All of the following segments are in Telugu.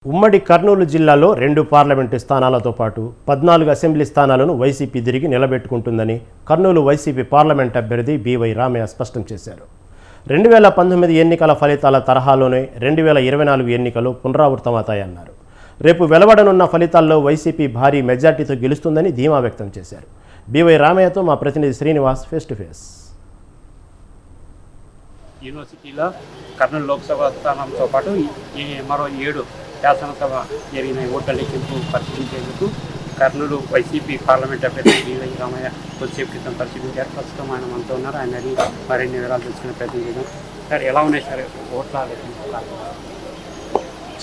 ఉమ్మడి కర్నూలు జిల్లాలో 2 పార్లమెంటు స్థానాలతో పాటు 14 అసెంబ్లీ స్థానాలను వైసీపీ తిరిగి నిలబెట్టుకుంటుందని కర్నూలు వైసీపీ పార్లమెంట్ అభ్యర్థి బివై రామయ్య స్పష్టం చేశారు. 2019 ఎన్నికల ఫలితాల తరహాలోనే 2024 ఎన్నికలు పునరావృతమవుతాయన్నారు. రేపు వెలువడనున్న ఫలితాల్లో వైసీపీ భారీ మెజార్టీతో గెలుస్తుందని ధీమా వ్యక్తం చేశారు. బివై రామయ్యతో మా ప్రతినిధి శ్రీనివాస్ ఫేస్ టు ఫేస్. యూనివర్సిటీలో కర్నూలు లోక్సభ స్థానంతో పాటు మరో 7 శాసనసభ జరిగిన ఓట్ల లెక్కింపు పరిశీలించేందుకు కర్నూలు వైసీపీ పార్లమెంట్ అభ్యర్థి బివై రామయ్య కొద్దిసేపు క్రితం పరిశీలించారు. ప్రస్తుతం ఆయన మనతో ఉన్నారు. ఆయన మరిన్ని వివరాలు తెలుసుకునే ప్రయత్నం చేద్దాం. సార్, ఎలా ఉన్నాయి సార్ ఓట్ల లెక్కింపు?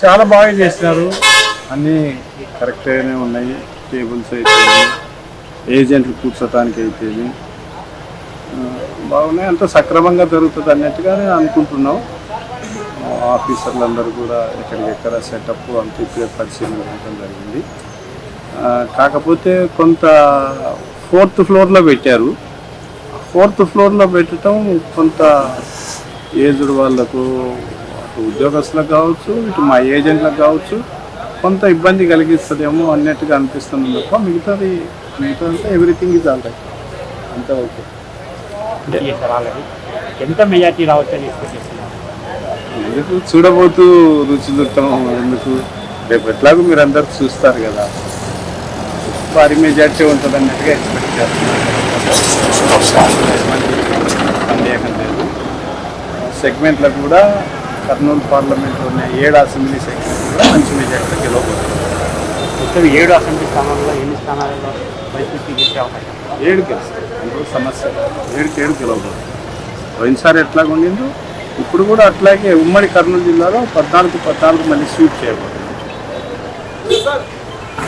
చాలా బాగా చేసినారు, అన్నీ కరెక్ట్గానే ఉన్నాయి. టేబుల్స్ అయితే ఏజెంట్లు కూర్చోటానికి అయితే బాగున్నాయి. అంతా సక్రమంగా జరుగుతుంది అన్నట్టుగానే అనుకుంటున్నాం. ఆఫీసర్లు అందరూ కూడా ఎక్కడికెక్కడ సెటప్ అంతా ఇప్పుడే పరిశీలన చేయడం జరిగింది. కాకపోతే కొంత 4th ఫ్లోర్లో పెట్టారు. 4th ఫ్లోర్లో పెట్టడం కొంత ఏజ్డ్ వాళ్ళకు, అటు ఉద్యోగస్తులకు కావచ్చు, ఇటు మా ఏజెంట్లకు కావచ్చు, కొంత ఇబ్బంది కలిగిస్తుందేమో అన్నట్టుగా అనిపిస్తుంది తప్ప మిగతా ఎవ్రీథింగ్ ఈజ్ ఆల్ రైట్, అంతా ఓకే. ఎంత మెజార్టీ రావచ్చని ఎక్స్పెక్ట్ చేస్తున్నారు? ఎందుకు చూడబోతూ రుచి చూడటం ఎందుకు, రేపు ఎట్లాగో మీరు అందరూ చూస్తారు కదా, భారీ మెజార్టీ ఉంటుంది అన్నట్టుగా ఎక్స్పెక్ట్ చేస్తున్నారు. సందేహం లేదు. సెగ్మెంట్లో కూడా కర్నూలు పార్లమెంట్లో ఉన్న 7 అసెంబ్లీ సెగ్మెంట్ కూడా మంచి మెజార్టీతో గెలవబోతుంది. మొత్తం 7 అసెంబ్లీ స్థానాల్లో ఎన్ని స్థానాలలో వైసీపీ గెలిచే అవకాశం? 7 గెలుస్తారు. అందులో సమస్య 7 గెలవబోతుంది. పోయినసారి ఎట్లాగ ఉండిందో ఇప్పుడు కూడా అట్లాగే ఉమ్మడి కర్నూలు జిల్లాలో 14 మళ్ళీ స్వీప్ చేయబోతుంది.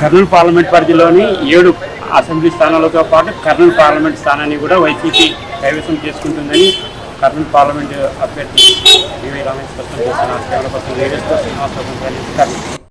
కర్నూలు పార్లమెంట్ పరిధిలోని 7 అసెంబ్లీ స్థానాలతో పాటు కర్నూలు పార్లమెంట్ స్థానాన్ని కూడా వైసీపీ కైవసం చేసుకుంటుందని కర్నూలు పార్లమెంట్ అభ్యర్థి బివై రామయ్య స్పష్టం చేస్తున్నారు.